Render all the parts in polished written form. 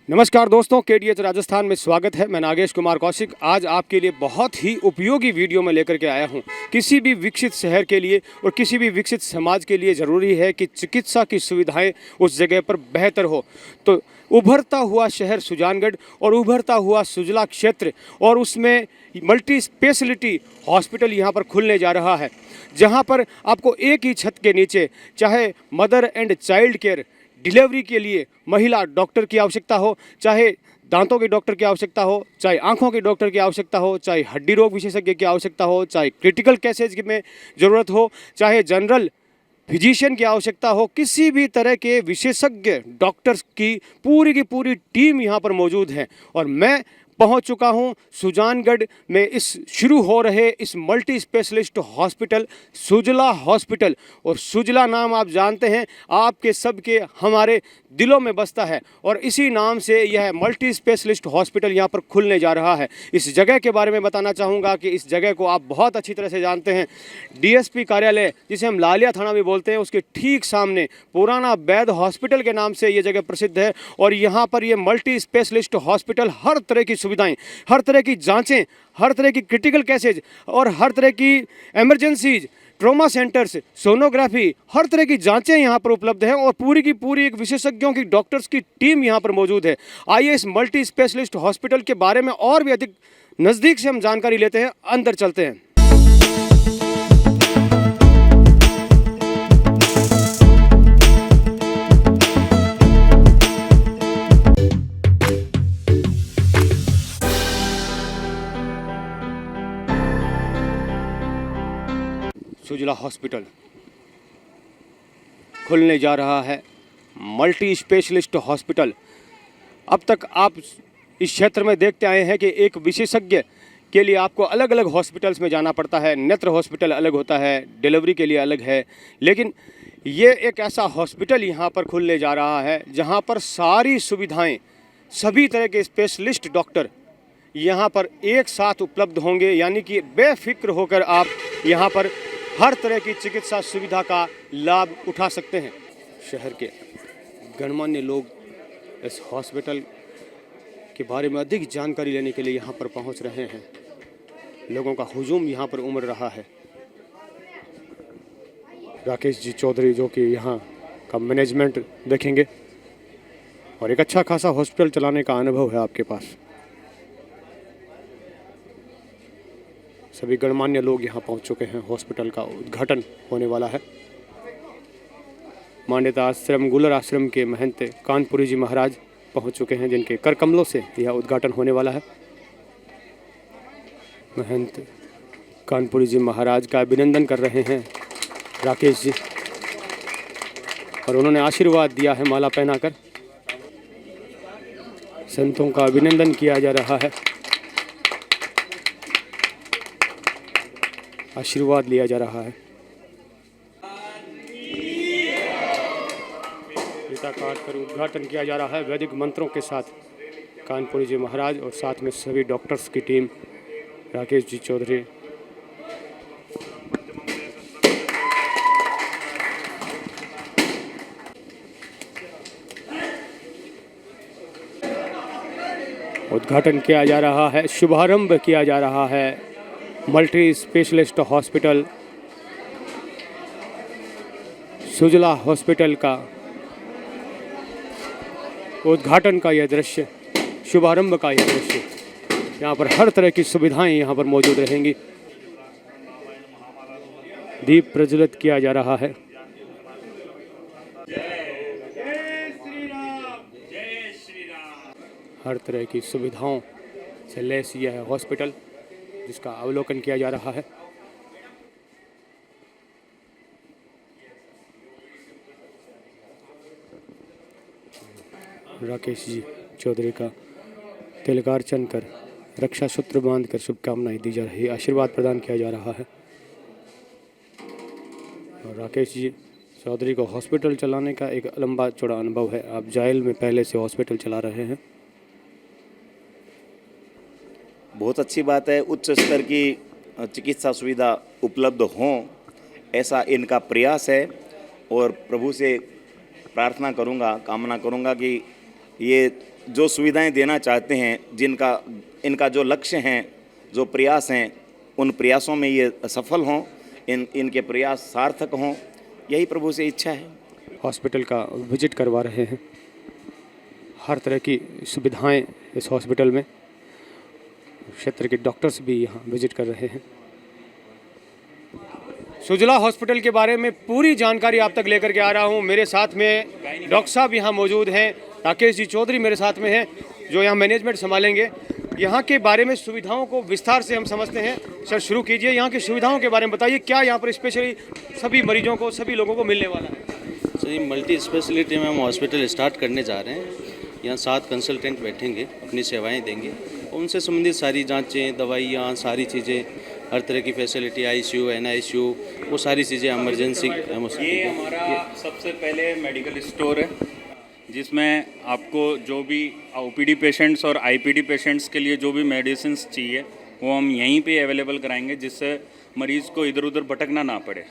नमस्कार दोस्तों, केडीएच राजस्थान में स्वागत है। मैं नागेश कुमार कौशिक आज आपके लिए बहुत ही उपयोगी वीडियो में लेकर के आया हूं। किसी भी विकसित शहर के लिए और किसी भी विकसित समाज के लिए ज़रूरी है कि चिकित्सा की सुविधाएं उस जगह पर बेहतर हो। तो उभरता हुआ शहर सुजानगढ़ और उभरता हुआ सुजला क्षेत्र और उसमें मल्टी स्पेशलिटी हॉस्पिटल यहाँ पर खुलने जा रहा है, जहाँ पर आपको एक ही छत के नीचे चाहे mother and child care delivery के लिए महिला डॉक्टर की आवश्यकता हो, चाहे दांतों के डॉक्टर की आवश्यकता हो, चाहे आंखों के डॉक्टर की आवश्यकता हो, चाहे हड्डी रोग विशेषज्ञ की आवश्यकता हो, चाहे क्रिटिकल केसेज में ज़रूरत हो, चाहे जनरल फिजिशियन की आवश्यकता हो, किसी भी तरह के विशेषज्ञ डॉक्टर्स की पूरी टीम यहाँ पर मौजूद है। और मैं पहुँच चुका हूँ सुजानगढ़ में इस शुरू हो रहे इस मल्टी स्पेशलिस्ट हॉस्पिटल सुजला हॉस्पिटल। और सुजला नाम आप जानते हैं, आपके सबके हमारे दिलों में बसता है और इसी नाम से यह मल्टी स्पेशलिस्ट हॉस्पिटल यहाँ पर खुलने जा रहा है। इस जगह के बारे में बताना चाहूँगा कि इस जगह को आप बहुत अच्छी तरह से जानते हैं। डीएसपी कार्यालय, जिसे हम लालिया थाना भी बोलते हैं, उसके ठीक सामने पुराना वैद हॉस्पिटल के नाम से ये जगह प्रसिद्ध है। और यहाँ पर ये मल्टी स्पेशलिस्ट हॉस्पिटल हर तरह की सुविधाएं, हर तरह की जांचें, हर तरह की क्रिटिकल केसेज और हर तरह की इमरजेंसीज, ट्रॉमा सेंटर्स, सोनोग्राफी, हर तरह की जांचें यहाँ पर उपलब्ध हैं और पूरी की पूरी एक विशेषज्ञों की डॉक्टर्स की टीम यहाँ पर मौजूद है। आइए इस मल्टी स्पेशलिस्ट हॉस्पिटल के बारे में और भी अधिक नज़दीक से हम जानकारी लेते हैं, अंदर चलते हैं। सुजला हॉस्पिटल खुलने जा रहा है, मल्टी स्पेशलिस्ट हॉस्पिटल। अब तक आप इस क्षेत्र में देखते आए हैं कि एक विशेषज्ञ के लिए आपको अलग अलग हॉस्पिटल्स में जाना पड़ता है। नेत्र हॉस्पिटल अलग होता है, डिलीवरी के लिए अलग है, लेकिन ये एक ऐसा हॉस्पिटल यहाँ पर खुलने जा रहा है जहाँ पर सारी सुविधाएं, सभी तरह के स्पेशलिस्ट डॉक्टर यहाँ पर एक साथ उपलब्ध होंगे। यानी कि बेफिक्र होकर आप यहाँ पर हर तरह की चिकित्सा सुविधा का लाभ उठा सकते हैं। शहर के गणमान्य लोग इस हॉस्पिटल के बारे में अधिक जानकारी लेने के लिए यहाँ पर पहुँच रहे हैं। लोगों का हुजूम यहाँ पर उमड़ रहा है। राकेश जी चौधरी जो कि यहाँ का मैनेजमेंट देखेंगे और एक अच्छा खासा हॉस्पिटल चलाने का अनुभव है आपके पास। सभी गणमान्य लोग यहाँ पहुँच चुके हैं। हॉस्पिटल का उद्घाटन होने वाला है। मान्यता आश्रम गुलर आश्रम के महंत कानपुरी जी महाराज पहुँच चुके हैं, जिनके कर कमलों से यह उद्घाटन होने वाला है। महंत कानपुरी जी महाराज का अभिनंदन कर रहे हैं राकेश जी, और उन्होंने आशीर्वाद दिया है माला पहनाकर। संतों का अभिनंदन किया जा रहा है, आशीर्वाद लिया जा रहा है। गीता काट कर उद्घाटन किया जा रहा है वैदिक मंत्रों के साथ। कानपुरी जी महाराज और साथ में सभी डॉक्टर्स की टीम, राकेश जी चौधरी। उद्घाटन किया जा रहा है, शुभारंभ किया जा रहा है मल्टी स्पेशलिस्ट हॉस्पिटल सुजला हॉस्पिटल का उद्घाटन का यह दृश्य, शुभारंभ का यह दृश्य। यहाँ पर हर तरह की सुविधाएं यहाँ पर मौजूद रहेंगी। दीप प्रज्वलित किया जा रहा है। हर तरह की सुविधाओं से लैस यह हॉस्पिटल, जिसका अवलोकन किया जा रहा है। राकेश जी चौधरी का तिलकार्चन कर, रक्षा सूत्र बांधकर शुभकामनाएं दी जा रही है, आशीर्वाद प्रदान किया जा रहा है। और राकेश जी चौधरी को हॉस्पिटल चलाने का एक लंबा चौड़ा अनुभव है। आप जाइल में पहले से हॉस्पिटल चला रहे हैं। बहुत अच्छी बात है, उच्च स्तर की चिकित्सा सुविधा उपलब्ध हों, ऐसा इनका प्रयास है। और प्रभु से प्रार्थना करूंगा, कामना करूंगा कि ये जो सुविधाएं देना चाहते हैं, इनका जो लक्ष्य हैं, जो प्रयास हैं, उन प्रयासों में ये सफल हों, इनके प्रयास सार्थक हों, यही प्रभु से इच्छा है। हॉस्पिटल का विजिट करवा रहे हैं, हर तरह की सुविधाएं इस हॉस्पिटल में, क्षेत्र के डॉक्टर्स भी यहाँ विजिट कर रहे हैं। सुजला हॉस्पिटल के बारे में पूरी जानकारी आप तक लेकर के आ रहा हूँ। मेरे साथ में डॉक्टर साहब यहाँ मौजूद हैं, राकेश जी चौधरी मेरे साथ में हैं, जो यहाँ मैनेजमेंट संभालेंगे। यहाँ के बारे में सुविधाओं को विस्तार से हम समझते हैं। सर शुरू कीजिए, यहाँ की सुविधाओं के बारे में बताइए, क्या यहाँ पर स्पेशली सभी मरीजों को, सभी लोगों को मिलने वाला है? सर, ये मल्टी स्पेशलिटी में हम हॉस्पिटल स्टार्ट करने जा रहे हैं। यहाँ 7 कंसल्टेंट बैठेंगे, अपनी सेवाएं देंगे, उनसे संबंधित सारी जांचें, दवाइयाँ, सारी चीज़ें, हर तरह की फैसिलिटी, आईसीयू, एनआईसीयू, वो सारी चीज़ें इमरजेंसी। ये हमारा सबसे पहले मेडिकल स्टोर है, जिसमें आपको जो भी ओपीडी पेशेंट्स और आईपीडी पेशेंट्स के लिए जो भी मेडिसिन चाहिए वो हम यहीं पे अवेलेबल कराएंगे, जिससे मरीज़ को इधर उधर भटकना ना पड़े।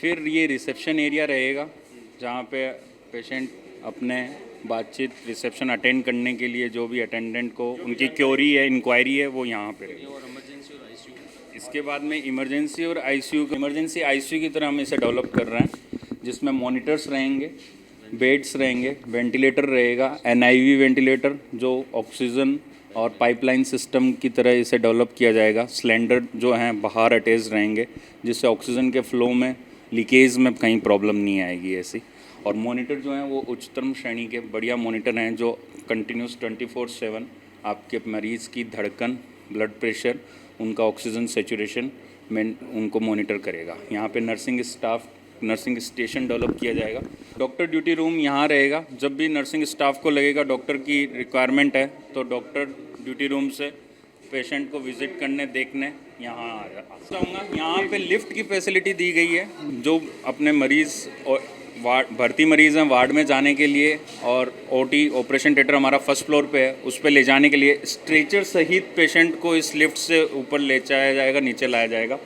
फिर ये रिसेप्शन एरिया रहेगा, जहाँ पे पेशेंट अपने बातचीत, रिसेप्शन अटेंड करने के लिए जो भी अटेंडेंट को उनकी क्वेरी है, इंक्वायरी है, वो यहाँ पे रहेगी। इसके बाद में इमरजेंसी और आईसीयू, इमरजेंसी आईसीयू की तरह हम इसे डेवलप कर रहे हैं, जिसमें मॉनिटर्स रहेंगे, बेड्स रहेंगे, वेंटिलेटर रहेगा, एनआईवी वेंटिलेटर जो ऑक्सीजन और पाइपलाइन सिस्टम की तरह इसे डेवलप किया जाएगा। सिलेंडर जो हैं बाहर अटैच रहेंगे, जिससे ऑक्सीजन के फ्लो में, लीकेज में कहीं प्रॉब्लम नहीं आएगी ऐसी। और मॉनिटर जो हैं वो उच्चतम श्रेणी के बढ़िया मॉनिटर हैं, जो कंटिन्यूस 24/7 आपके मरीज़ की धड़कन, ब्लड प्रेशर, उनका ऑक्सीजन सेचुरेशन में उनको मॉनिटर करेगा। यहाँ पे नर्सिंग स्टेशन डेवलप किया जाएगा। डॉक्टर ड्यूटी रूम यहाँ रहेगा। जब भी नर्सिंग स्टाफ को लगेगा डॉक्टर की रिक्वायरमेंट है, तो डॉक्टर ड्यूटी रूम से पेशेंट को विजिट करने, देखने यहाँ आ जाऊँगा। यहाँ पे लिफ्ट की फैसिलिटी दी गई है, जो अपने मरीज़ और भर्ती मरीज़ हैं वार्ड में जाने के लिए, और ओटी ऑपरेशन थिएटर हमारा फर्स्ट फ्लोर पे है, उस पे ले जाने के लिए स्ट्रेचर सहित पेशेंट को इस लिफ्ट से ऊपर ले जाया जाएगा, नीचे लाया जाएगा।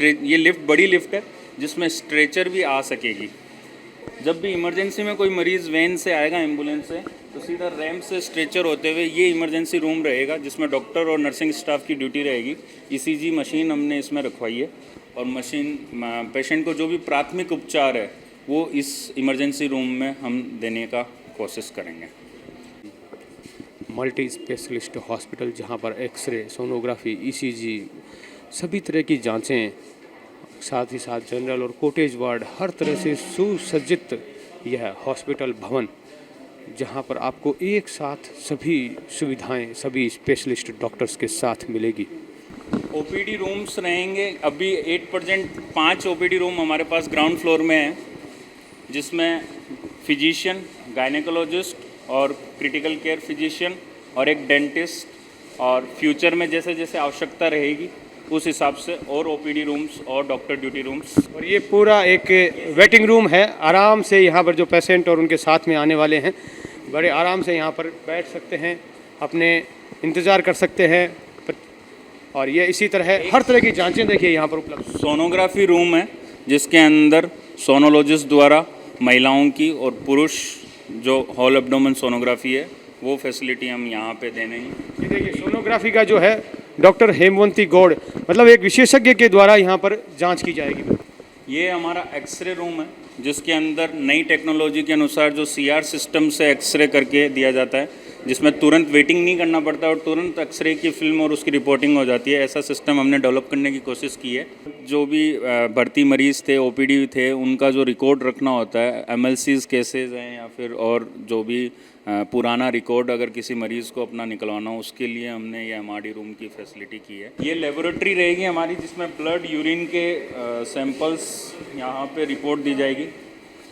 ये लिफ्ट बड़ी लिफ्ट है, जिसमें स्ट्रेचर भी आ सकेगी। जब भी इमरजेंसी में कोई मरीज़ वैन से आएगा, एम्बुलेंस से, तो सीधा रैंप से स्ट्रेचर होते हुए ये इमरजेंसी रूम रहेगा, जिसमें डॉक्टर और नर्सिंग स्टाफ की ड्यूटी रहेगी। ईसीजी मशीन हमने इसमें रखवाई है, और मशीन पेशेंट को जो भी प्राथमिक उपचार है वो इस इमरजेंसी रूम में हम देने का कोशिश करेंगे। मल्टी स्पेशलिस्ट हॉस्पिटल, जहाँ पर एक्सरे, सोनोग्राफी, ईसीजी, सभी तरह की जांचें, साथ ही साथ जनरल और कोटेज वार्ड, हर तरह से सुसज्जित यह हॉस्पिटल भवन, जहां पर आपको एक साथ सभी सुविधाएं, सभी स्पेशलिस्ट डॉक्टर्स के साथ मिलेगी। ओपीडी रूम्स रहेंगे। अभी 8% 5 ओपीडी रूम हमारे पास ग्राउंड फ्लोर में है, जिसमें फिजिशियन, गायनेकोलॉजिस्ट और क्रिटिकल केयर फिजिशियन और एक डेंटिस्ट, और फ्यूचर में जैसे जैसे आवश्यकता रहेगी उस हिसाब से और ओपीडी रूम्स और डॉक्टर ड्यूटी रूम्स। और ये पूरा एक वेटिंग रूम है। आराम से यहाँ पर जो पेशेंट और उनके साथ में आने वाले हैं, बड़े आराम से यहाँ पर बैठ सकते हैं, अपने इंतज़ार कर सकते हैं। और ये इसी तरह हर तरह की जांचें देखिए यहाँ पर उपलब्ध। सोनोग्राफी रूम है, जिसके अंदर सोनोलॉजिस्ट द्वारा महिलाओं की और पुरुष जो होल एब्डोमेन सोनोग्राफी है, वो फैसिलिटी हम यहाँ पे देने हैं। ये देखिए सोनोग्राफी का जो है डॉक्टर हेमवंती गौड़, मतलब एक विशेषज्ञ के द्वारा यहाँ पर जांच की जाएगी। ये हमारा एक्सरे रूम है, जिसके अंदर नई टेक्नोलॉजी के अनुसार जो सीआर सिस्टम से एक्सरे करके दिया जाता है, जिसमें तुरंत वेटिंग नहीं करना पड़ता और तुरंत एक्सरे की फिल्म और उसकी रिपोर्टिंग हो जाती है। ऐसा सिस्टम हमने डेवलप करने की कोशिश की है। जो भी भर्ती मरीज़ थे, ओपीडी थे, उनका जो रिकॉर्ड रखना होता है, एमएलसीज केसेज हैं या फिर और जो भी पुराना रिकॉर्ड अगर किसी मरीज़ को अपना निकलवाना हो, उसके लिए हमने ये एमआरडी रूम की फैसिलिटी की है। ये लेबोरेटरी रहेगी हमारी, जिसमें ब्लड, यूरिन के सैंपल्स यहाँ पे रिपोर्ट दी जाएगी,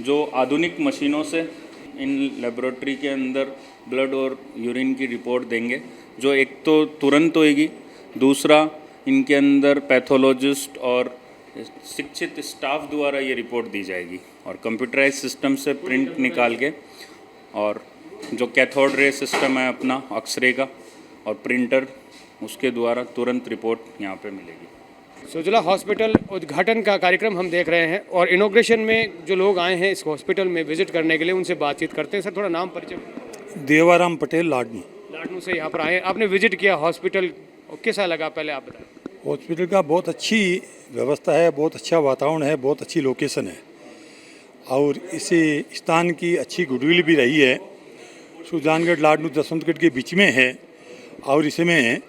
जो आधुनिक मशीनों से इन लेबोरेटरी के अंदर ब्लड और यूरिन की रिपोर्ट देंगे, जो एक तो तुरंत होएगी, दूसरा इनके अंदर पैथोलॉजिस्ट और शिक्षित स्टाफ द्वारा ये रिपोर्ट दी जाएगी, और कंप्यूटराइज सिस्टम से प्रिंट निकाल के, और जो कैथोड रे सिस्टम है अपना एक्सरे का और प्रिंटर, उसके द्वारा तुरंत रिपोर्ट यहाँ पे मिलेगी। सुजला हॉस्पिटल उद्घाटन का कार्यक्रम हम देख रहे हैं, और इनॉग्रेशन में जो लोग आए हैं इस हॉस्पिटल में विजिट करने के लिए, उनसे बातचीत करते हैं। सर थोड़ा नाम परिचय। देवाराम पटेल लाडनू। लाडनू से यहाँ पर आए, आपने विजिट किया हॉस्पिटल, कैसा लगा पहले आप बताएं। हॉस्पिटल का बहुत अच्छी व्यवस्था है, बहुत अच्छा वातावरण है, बहुत अच्छी लोकेशन है और इसी स्थान की अच्छी गुडविल भी रही है। सुजानगढ़ लाडनू जसवंतगढ़ के बीच में है और इसमें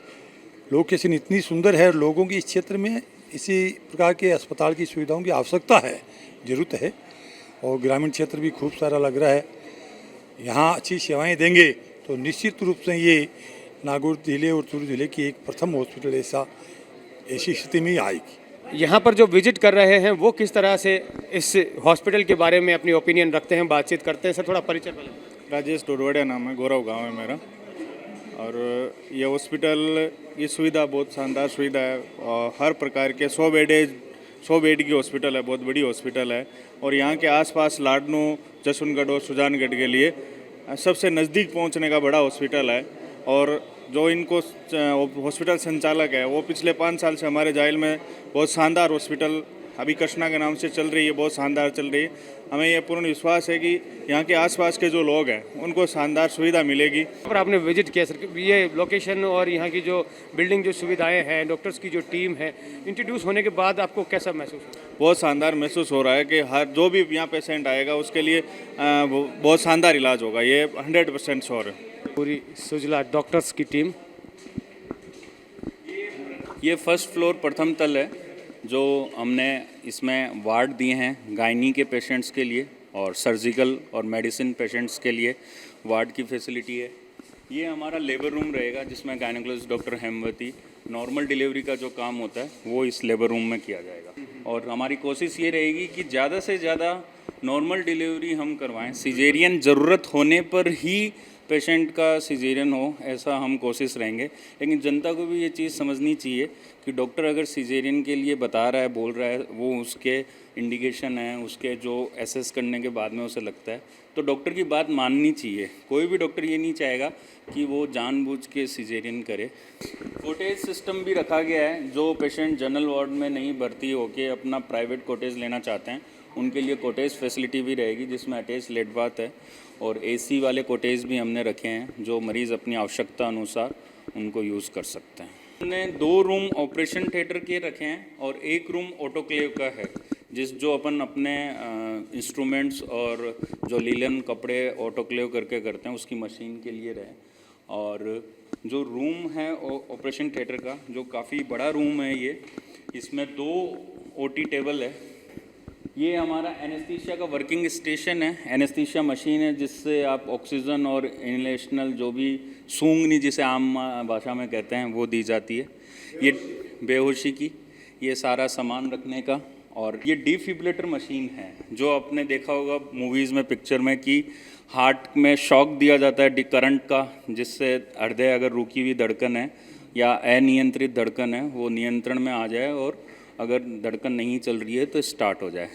लोकेशन इतनी सुंदर है, लोगों की इस क्षेत्र में इसी प्रकार के अस्पताल की सुविधाओं की आवश्यकता है, ज़रूरत है और ग्रामीण क्षेत्र भी खूब सारा लग रहा है। यहाँ अच्छी सेवाएं देंगे तो निश्चित रूप से ये नागौर जिले और चूरू जिले की एक प्रथम हॉस्पिटल ऐसी स्थिति में आएगी। यहाँ पर जो विजिट कर रहे हैं वो किस तरह से इस हॉस्पिटल के बारे में अपनी ओपिनियन रखते हैं, बातचीत करते हैं। सर थोड़ा परिचय पहले। राजेश डोडवाडिया नाम है, गौरव गांव है मेरा। और ये हॉस्पिटल की सुविधा बहुत शानदार सुविधा है और हर प्रकार के 100 बेड की हॉस्पिटल है, बहुत बड़ी हॉस्पिटल है। और यहाँ के आसपास लाडनू, जसवंतगढ़ और सुजानगढ़ के लिए सबसे नज़दीक पहुँचने का बड़ा हॉस्पिटल है। और जो इनको हॉस्पिटल संचालक है वो पिछले 5 साल से हमारे जाइल में बहुत शानदार हॉस्पिटल अभी कृष्णा के नाम से चल रही है, बहुत शानदार चल रही है। हमें यह पूर्ण विश्वास है कि यहाँ के आसपास के जो लोग हैं उनको शानदार सुविधा मिलेगी। पर आपने विजिट किया सर, ये लोकेशन और यहाँ की जो बिल्डिंग, जो सुविधाएं हैं, डॉक्टर्स की जो टीम है, इंट्रोड्यूस होने के बाद आपको कैसा महसूस हुआ? बहुत शानदार महसूस हो रहा है कि हर जो भी यहाँ पेशेंट आएगा उसके लिए बहुत शानदार इलाज होगा, ये 100% श्योर है। पूरी सुजला डॉक्टर्स की टीम। ये फर्स्ट फ्लोर प्रथम तल है जो हमने इसमें वार्ड दिए हैं गायनी के पेशेंट्स के लिए और सर्जिकल और मेडिसिन पेशेंट्स के लिए वार्ड की फैसिलिटी है। ये हमारा लेबर रूम रहेगा जिसमें gynaecologist doctor Hemwati normal delivery का जो काम होता है वो इस लेबर रूम में किया जाएगा। और हमारी कोशिश ये रहेगी कि ज़्यादा से ज़्यादा नॉर्मल डिलीवरी हम करवाएं, सिजेरियन ज़रूरत होने पर ही पेशेंट का सिजेरियन हो, ऐसा हम कोशिश रहेंगे। लेकिन जनता को भी ये चीज़ समझनी चाहिए कि डॉक्टर अगर सिजेरियन के लिए बता रहा है, बोल रहा है, वो उसके इंडिकेशन है, उसके जो एसेस करने के बाद में उसे लगता है तो डॉक्टर की बात माननी चाहिए। कोई भी डॉक्टर ये नहीं चाहेगा कि वो जानबूझ के सिजेरियन करे। कोटेज सिस्टम भी रखा गया है, जो पेशेंट जनरल वार्ड में नहीं भर्ती होके अपना प्राइवेट कोटेज लेना चाहते हैं उनके लिए कोटेज फैसिलिटी भी रहेगी जिसमें अटैच लेट बाथ है। और एसी वाले कोटेज भी हमने रखे हैं जो मरीज़ अपनी आवश्यकता अनुसार उनको यूज़ कर सकते हैं। हमने 2 रूम ऑपरेशन थिएटर के रखे हैं और 1 रूम ऑटोक्लेव का है जो अपन अपने इंस्ट्रूमेंट्स और जो लीलन कपड़े ऑटोक्लेव करके करते हैं उसकी मशीन के लिए रहे। और जो रूम है ऑपरेशन थिएटर का जो काफ़ी बड़ा रूम है ये, इसमें 2 OT टेबल है। ये हमारा एनेस्थीसिया का वर्किंग स्टेशन है, एनेस्थीसिया मशीन है जिससे आप ऑक्सीजन और इनहेलेशनल जो भी सूंघनी जिसे आम भाषा में कहते हैं वो दी जाती है। ये बेहोशी की ये सारा सामान रखने का। और ये डिफिब्रिलेटर मशीन है जो आपने देखा होगा मूवीज़ में, पिक्चर में कि हार्ट में शॉक दिया जाता है करंट का, जिससे हृदय अगर रुकी हुई धड़कन है या अनियंत्रित धड़कन है वो नियंत्रण में आ जाए और अगर धड़कन नहीं चल रही है तो स्टार्ट हो जाए।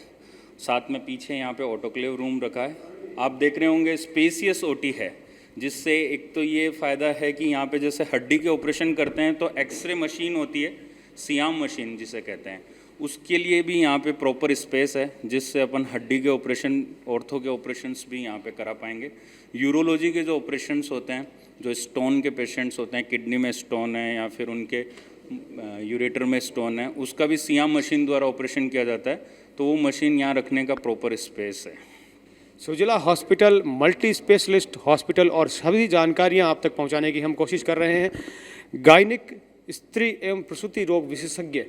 साथ में पीछे यहाँ पे ऑटोक्लेव रूम रखा है। आप देख रहे होंगे स्पेसियस OT है जिससे एक तो ये फ़ायदा है कि यहाँ पे जैसे हड्डी के ऑपरेशन करते हैं तो एक्सरे मशीन होती है, सियाम मशीन जिसे कहते हैं, उसके लिए भी यहाँ पे प्रॉपर स्पेस है जिससे अपन हड्डी के ऑपरेशन, ऑर्थो के ऑपरेशंस भी यहाँ पे करा पाएंगे। यूरोलॉजी के जो ऑपरेशंस होते हैं, जो स्टोन के पेशेंट्स होते हैं, किडनी में स्टोन है या फिर उनके यूरेटर में स्टोन है, उसका भी सियाम मशीन द्वारा ऑपरेशन किया जाता है, तो वो मशीन यहाँ रखने का प्रॉपर स्पेस है। सुजला हॉस्पिटल मल्टी स्पेशलिस्ट हॉस्पिटल और सभी जानकारियां आप तक पहुंचाने की हम कोशिश कर रहे हैं। गायनिक, स्त्री एवं प्रसूति रोग विशेषज्ञ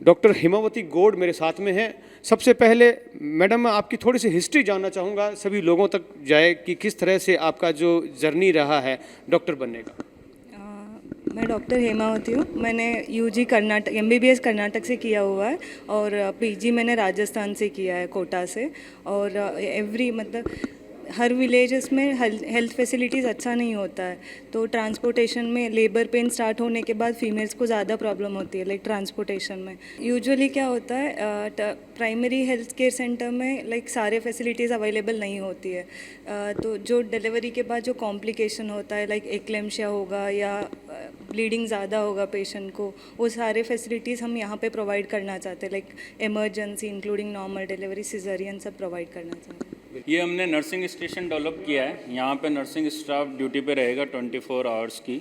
डॉक्टर हेमावती गौड़ मेरे साथ में हैं। सबसे पहले मैडम मैं आपकी थोड़ी सी हिस्ट्री जानना चाहूँगा, सभी लोगों तक जाए कि किस तरह से आपका जो जर्नी रहा है डॉक्टर बनने का। मैं डॉक्टर हेमावती हूँ। मैंने UG कर्नाटक MBBS कर्नाटक से किया हुआ है और PG मैंने राजस्थान से किया है, कोटा से। और मतलब हर विलेजेस में हेल्थ फैसिलिटीज़ अच्छा नहीं होता है, तो ट्रांसपोर्टेशन में लेबर पेन स्टार्ट होने के बाद फीमेल्स को ज़्यादा प्रॉब्लम होती है लाइक ट्रांसपोर्टेशन में। यूजुअली क्या होता है प्राइमरी हेल्थ केयर सेंटर में लाइक सारे फैसिलिटीज़ अवेलेबल नहीं होती है, तो जो डिलीवरी के बाद जो कॉम्प्लिकेशन होता है लाइक एक्लेम्शिया होगा या ब्लीडिंग ज़्यादा होगा पेशेंट को, वो सारे फैसिलिटीज़ हम यहाँ पे प्रोवाइड करना चाहते हैं, like emergency including normal delivery, caesarean सब प्रोवाइड करना चाहते हैं। ये हमने नर्सिंग स्टेशन डेवलप किया है। यहाँ पे नर्सिंग स्टाफ ड्यूटी पे रहेगा 24 आवर्स की,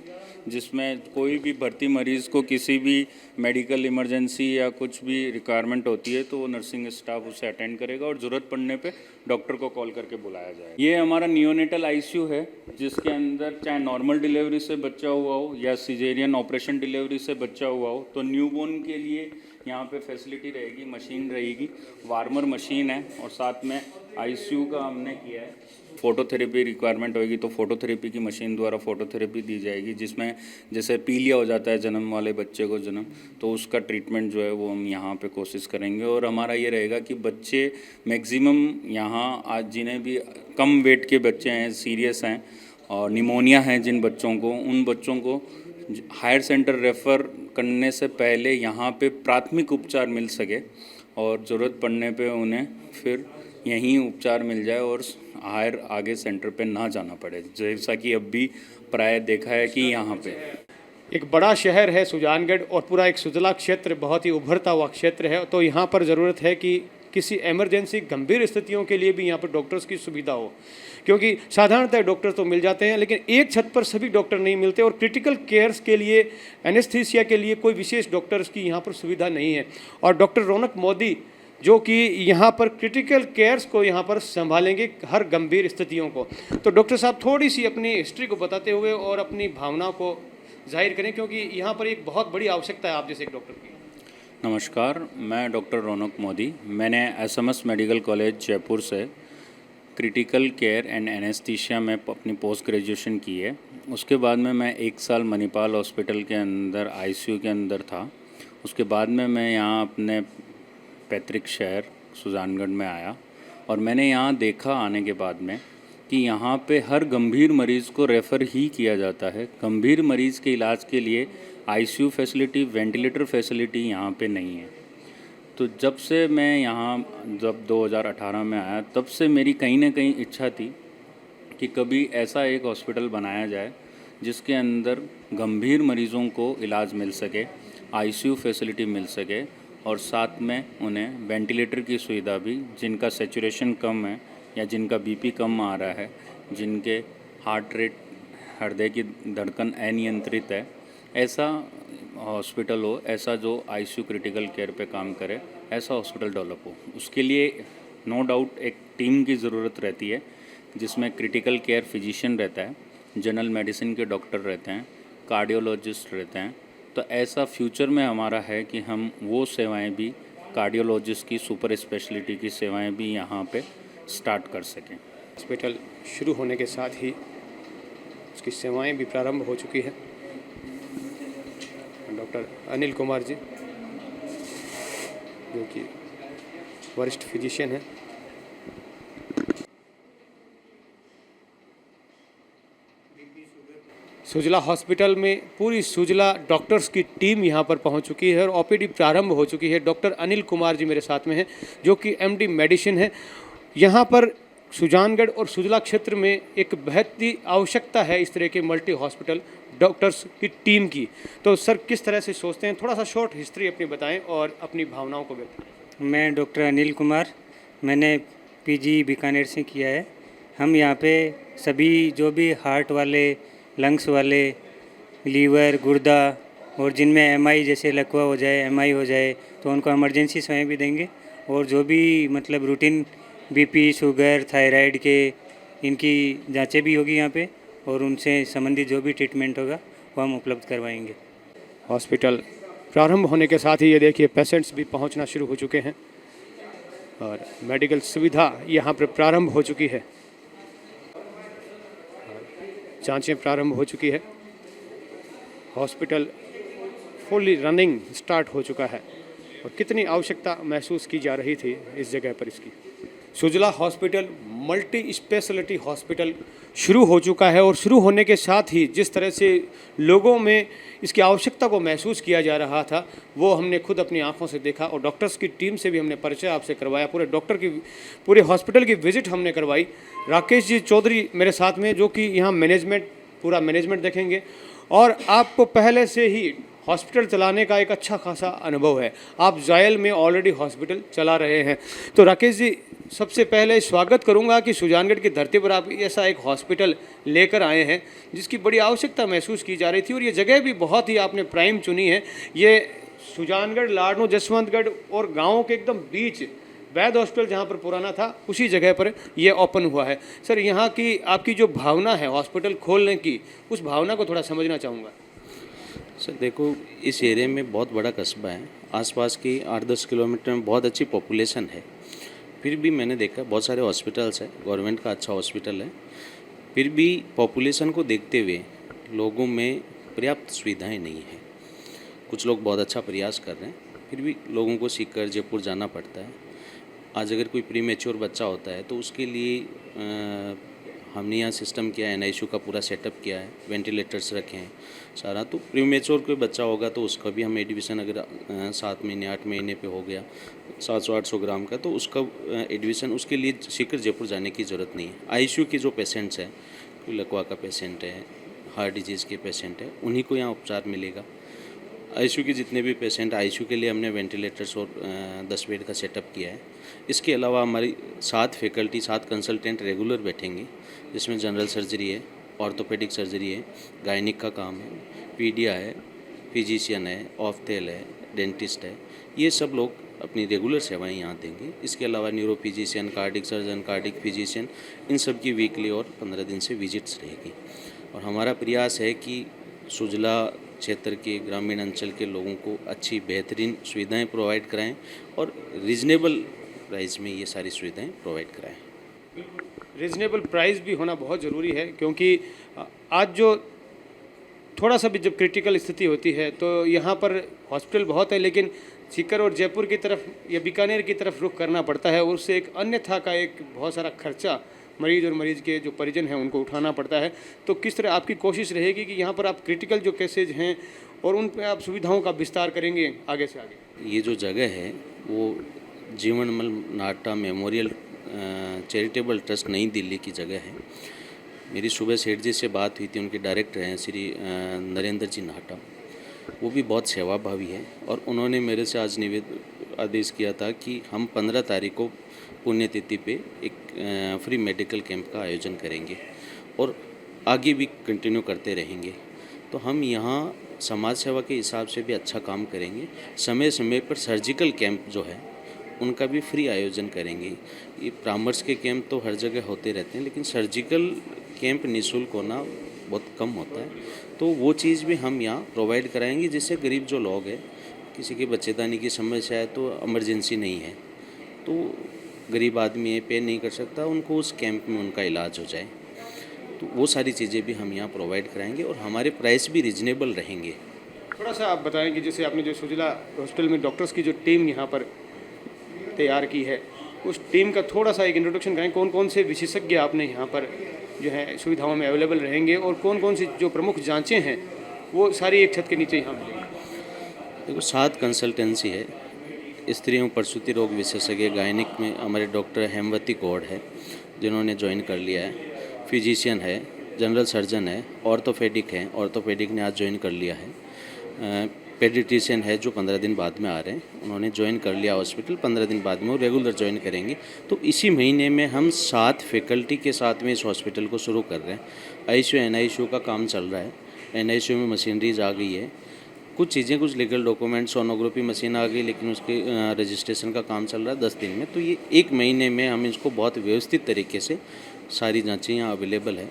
जिसमें कोई भी भर्ती मरीज़ को किसी भी मेडिकल इमरजेंसी या कुछ भी रिक्वायरमेंट होती है तो वो नर्सिंग स्टाफ उसे अटेंड करेगा और ज़रूरत पड़ने पे डॉक्टर को कॉल करके बुलाया जाएगा। ये हमारा नियोनेटल आईसीयू है, जिसके अंदर चाहे नॉर्मल डिलीवरी से बच्चा हुआ हो या सिजेरियन ऑपरेशन डिलीवरी से बच्चा हुआ हो तो न्यूबॉर्न के लिए यहाँ पे फैसिलिटी रहेगी, मशीन रहेगी, वार्मर मशीन है और साथ में आईसीयू का हमने किया है। फ़ोटोथेरेपी रिक्वायरमेंट होगी तो फ़ोटोथेरेपी की मशीन द्वारा फ़ोटोथेरेपी दी जाएगी, जिसमें जैसे पीलिया हो जाता है जन्म वाले बच्चे को जन्म, तो उसका ट्रीटमेंट जो है वो हम यहाँ पे कोशिश करेंगे। और हमारा ये रहेगा कि बच्चे मैक्सिमम यहाँ आज जिन्हें भी कम वेट के बच्चे हैं, सीरियस हैं और निमोनिया है जिन बच्चों को, उन बच्चों को हायर सेंटर रेफ़र करने से पहले यहाँ पे प्राथमिक उपचार मिल सके और ज़रूरत पड़ने पे उन्हें फिर यहीं उपचार मिल जाए और हायर आगे सेंटर पे ना जाना पड़े, जैसा कि अब भी प्राय देखा है कि यहाँ पे एक बड़ा शहर है सुजानगढ़ और पूरा एक सुजला क्षेत्र, बहुत ही उभरता हुआ क्षेत्र है, तो यहाँ पर ज़रूरत है कि किसी इमरजेंसी गंभीर स्थितियों के लिए भी यहाँ पर डॉक्टर्स की सुविधा हो, क्योंकि साधारणतः डॉक्टर तो मिल जाते हैं लेकिन एक छत पर सभी डॉक्टर नहीं मिलते और क्रिटिकल केयर्स के लिए, एनेस्थीसिया के लिए कोई विशेष डॉक्टर्स की यहाँ पर सुविधा नहीं है। और डॉक्टर रौनक मोदी जो कि यहाँ पर क्रिटिकल केयर्स को यहाँ पर संभालेंगे हर गंभीर स्थितियों को। तो डॉक्टर साहब थोड़ी सी अपनी हिस्ट्री को बताते हुए और अपनी भावनाओं को जाहिर करें, क्योंकि यहाँ पर एक बहुत बड़ी आवश्यकता है आप जैसे एक डॉक्टर की। नमस्कार, मैं डॉक्टर रौनक मोदी। मैंने एसएमएस मेडिकल कॉलेज जयपुर से क्रिटिकल केयर एंड एनेस्थीसिया में अपनी पोस्ट ग्रेजुएशन की है। उसके बाद में मैं 1 साल मणिपाल हॉस्पिटल के अंदर आईसीयू के अंदर था। उसके बाद में मैं यहाँ अपने पैतृक शहर सुजानगढ़ में आया और मैंने यहाँ देखा आने के बाद में कि यहाँ पे हर गंभीर मरीज़ को रेफ़र ही किया जाता है। गंभीर मरीज़ के इलाज के लिए आईसीयू फैसिलिटी, वेंटिलेटर फैसिलिटी यहाँ पे नहीं है। तो जब से मैं यहाँ 2018 में आया तब से मेरी कहीं ना कहीं इच्छा थी कि कभी ऐसा एक हॉस्पिटल बनाया जाए जिसके अंदर गंभीर मरीज़ों को इलाज मिल सके, आईसीयू फैसिलिटी मिल सके और साथ में उन्हें वेंटिलेटर की सुविधा भी, जिनका सैचुरेशन कम है या जिनका बीपी कम आ रहा है, जिनके हार्ट रेट, हृदय की धड़कन अनियंत्रित है, ऐसा हॉस्पिटल हो, ऐसा जो आईसीयू क्रिटिकल केयर पे काम करे, ऐसा हॉस्पिटल डेवलप हो। उसके लिए नो डाउट एक टीम की ज़रूरत रहती है, जिसमें क्रिटिकल केयर फिजिशियन रहता है, जनरल मेडिसिन के डॉक्टर रहते हैं, कार्डियोलॉजिस्ट रहते हैं। तो ऐसा फ्यूचर में हमारा है कि हम वो सेवाएं भी, कार्डियोलॉजिस्ट की सुपर स्पेशलिटी की सेवाएं भी यहाँ पे स्टार्ट कर सकें। हॉस्पिटल शुरू होने के साथ ही उसकी सेवाएं भी प्रारंभ हो चुकी है। डॉक्टर अनिल कुमार जी जो कि वरिष्ठ फिजिशियन हैं, सुजला हॉस्पिटल में पूरी सुजला डॉक्टर्स की टीम यहाँ पर पहुँच चुकी है और ओपीडी प्रारंभ हो चुकी है। डॉक्टर अनिल कुमार जी मेरे साथ में हैं जो कि एमडी मेडिसिन है। यहाँ पर सुजानगढ़ और सुजला क्षेत्र में एक बेहद ही आवश्यकता है इस तरह के मल्टी हॉस्पिटल डॉक्टर्स की टीम की। तो सर किस तरह से सोचते हैं, थोड़ा सा शॉर्ट हिस्ट्री अपनी बताएं और अपनी भावनाओं को व्यक्त करें। मैं डॉक्टर अनिल कुमार, मैंने पीजी बीकानेर से किया है। हम यहाँ पे सभी जो भी हार्ट वाले, लंग्स वाले, लीवर, गुर्दा और जिनमें एमआई जैसे लकवा हो जाए, एमआई हो जाए तो उनको इमरजेंसी सेवाएं भी देंगे और जो भी मतलब रूटीन बीपी, शुगर, थायराइड के इनकी जांचें भी होगी यहाँ पे और उनसे संबंधित जो भी ट्रीटमेंट होगा वो हम उपलब्ध करवाएंगे। हॉस्पिटल प्रारंभ होने के साथ ही ये देखिए पेशेंट्स भी पहुंचना शुरू हो चुके हैं और मेडिकल सुविधा यहाँ पर प्रारंभ हो चुकी है, जांचें प्रारंभ हो चुकी है। हॉस्पिटल फुल्ली रनिंग स्टार्ट हो चुका है और कितनी आवश्यकता महसूस की जा रही थी इस जगह पर इसकी। सुजला हॉस्पिटल मल्टी स्पेशलिटी हॉस्पिटल शुरू हो चुका है और शुरू होने के साथ ही जिस तरह से लोगों में इसकी आवश्यकता को महसूस किया जा रहा था वो हमने खुद अपनी आंखों से देखा और डॉक्टर्स की टीम से भी हमने परिचय आपसे करवाया। पूरे हॉस्पिटल की विजिट हमने करवाई। राकेश जी चौधरी मेरे साथ में जो कि यहाँ पूरा मैनेजमेंट देखेंगे और आपको पहले से ही हॉस्पिटल चलाने का एक अच्छा खासा अनुभव है। आप जायल में ऑलरेडी हॉस्पिटल चला रहे हैं। तो राकेश जी सबसे पहले स्वागत करूंगा कि सुजानगढ़ की धरती पर आप ऐसा एक हॉस्पिटल लेकर आए हैं जिसकी बड़ी आवश्यकता महसूस की जा रही थी, और ये जगह भी बहुत ही आपने प्राइम चुनी है। ये सुजानगढ़, लाडनू, जसवंतगढ़ और गाँव के एकदम बीच वैद हॉस्पिटल जहाँ पर पुराना था उसी जगह पर ये ओपन हुआ है। सर, यहाँ की आपकी जो भावना है हॉस्पिटल खोलने की, उस भावना को थोड़ा समझना चाहूँगा। सर देखो, इस एरिया में बहुत बड़ा कस्बा है, आसपास की 8-10 किलोमीटर में बहुत अच्छी पॉपुलेशन है। फिर भी मैंने देखा बहुत सारे हॉस्पिटल्स हैं, गवर्नमेंट का अच्छा हॉस्पिटल है, फिर भी पॉपुलेशन को देखते हुए लोगों में पर्याप्त सुविधाएं नहीं है। कुछ लोग बहुत अच्छा प्रयास कर रहे हैं, फिर भी लोगों को सीकर जयपुर जाना पड़ता है। आज अगर कोई प्रीमेच्योर बच्चा होता है तो उसके लिए हमने यहाँ सिस्टम किया है, NICU का पूरा सेटअप किया है, वेंटिलेटर्स रखे हैं सारा। तो प्रीमेच्योर कोई बच्चा होगा तो उसका भी हम एडमिशन अगर 7 महीने 8 महीने पे हो गया 700-800 ग्राम का, तो उसका एडमिशन, उसके लिए सीकर जयपुर जाने की ज़रूरत नहीं है। ICU के जो पेशेंट्स हैं, कोई लकवा का पेशेंट है, हार्ट डिजीज़ के पेशेंट है, उन्हीं को यहाँ उपचार मिलेगा। ICU के जितने भी पेशेंट, ICU के लिए हमने वेंटिलेटर्स और 10 बेड का सेटअप किया है। इसके अलावा हमारी 7 फैकल्टी, 7 कंसल्टेंट रेगुलर बैठेंगे, जिसमें जनरल सर्जरी है, ऑर्थोपेडिक सर्जरी है, गायनिक का काम है, पीडिया है, फिजिशियन है, ऑफ्थेल है, डेंटिस्ट है। ये सब लोग अपनी रेगुलर सेवाएं यहाँ देंगे। इसके अलावा neuro physician, cardiac surgeon, cardiac physician, इन सब की वीकली और 15 दिन से विजिट्स रहेगी। और हमारा प्रयास है कि सुजला क्षेत्र के ग्रामीण अंचल के लोगों को अच्छी बेहतरीन सुविधाएं प्रोवाइड कराएं और रीजनेबल प्राइस में ये सारी सुविधाएं प्रोवाइड कराएं। रीजनेबल प्राइस भी होना बहुत ज़रूरी है, क्योंकि आज जो थोड़ा सा भी जब क्रिटिकल स्थिति होती है तो यहाँ पर हॉस्पिटल बहुत है, लेकिन सीकर और जयपुर की तरफ या बीकानेर की तरफ रुख करना पड़ता है, और उससे एक अन्यथा का एक बहुत सारा खर्चा मरीज और मरीज के जो परिजन हैं उनको उठाना पड़ता है। तो किस तरह आपकी कोशिश रहेगी कि यहाँ पर आप क्रिटिकल जो केसेज हैं और उन पर आप सुविधाओं का विस्तार करेंगे आगे से आगे? ये जो जगह है वो जीवनमल नाटा मेमोरियल चैरिटेबल ट्रस्ट नई दिल्ली की जगह है। मेरी सुबह सेठ जी से बात हुई थी, उनके डायरेक्टर हैं श्री नरेंद्र जी नाटा, वो भी बहुत सेवाभावी है, और उन्होंने मेरे से आज आदेश किया था कि हम 15 तारीख को पुण्यतिथि पे एक फ्री मेडिकल कैंप का आयोजन करेंगे और आगे भी कंटिन्यू करते रहेंगे। तो हम यहाँ समाज सेवा के हिसाब से भी अच्छा काम करेंगे। समय समय पर सर्जिकल कैंप जो है उनका भी फ्री आयोजन करेंगे। ये परामर्श के कैंप तो हर जगह होते रहते हैं, लेकिन सर्जिकल कैंप निःशुल्क होना बहुत कम होता है, तो वो चीज़ भी हम यहाँ प्रोवाइड कराएंगे, जिससे गरीब जो लोग हैं, किसी के बच्चेदानी की समस्या है तो इमरजेंसी नहीं है, तो गरीब आदमी है, पे नहीं कर सकता, उनको उस कैंप में उनका इलाज हो जाए। तो वो सारी चीज़ें भी हम यहाँ प्रोवाइड कराएंगे और हमारे प्राइस भी रिजनेबल रहेंगे। थोड़ा सा आप बताएं कि जैसे आपने जो सुजला हॉस्पिटल में डॉक्टर्स की जो टीम यहाँ पर तैयार की है, उस टीम का थोड़ा सा एक इंट्रोडक्शन करें। कौन कौन से विशेषज्ञ आपने यहाँ पर जो है सुविधाओं में अवेलेबल रहेंगे, और कौन कौन सी जो प्रमुख जांचें हैं वो सारी एक छत के नीचे यहाँ मिलेंगी? देखो, 7 कंसल्टेंसी है। स्त्री एवं प्रसूति रोग विशेषज्ञ गायनिक में हमारे डॉक्टर हेमवती गौड़ है, जिन्होंने ज्वाइन कर लिया है। फिजिशियन है, जनरल सर्जन है, ऑर्थोपेडिक है, ऑर्थोपेडिक ने आज ज्वाइन कर लिया है। पेडिट्रिशियन है जो 15 दिन बाद में आ रहे हैं, उन्होंने ज्वाइन कर लिया हॉस्पिटल, 15 दिन बाद में वो रेगुलर ज्वाइन करेंगे। तो इसी महीने में हम 7 फैकल्टी के साथ में इस हॉस्पिटल को शुरू कर रहे हैं। ICU NICU का काम चल रहा है, NICU में मशीनरीज आ गई है, कुछ चीज़ें, कुछ लीगल डॉक्यूमेंट, सोनोग्राफी मशीन आ गई, लेकिन उसके रजिस्ट्रेशन का काम चल रहा है 10 दिन में। तो ये 1 महीने में हम इसको बहुत व्यवस्थित तरीके से सारी जाँचें यहाँ अवेलेबल है,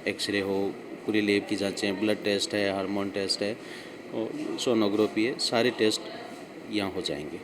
एक्सरे हो, पूरी लैब की जाँचें, ब्लड टेस्ट है, हार्मोन टेस्ट है और सोनोग्राफी है, सारे टेस्ट यहाँ हो जाएंगे।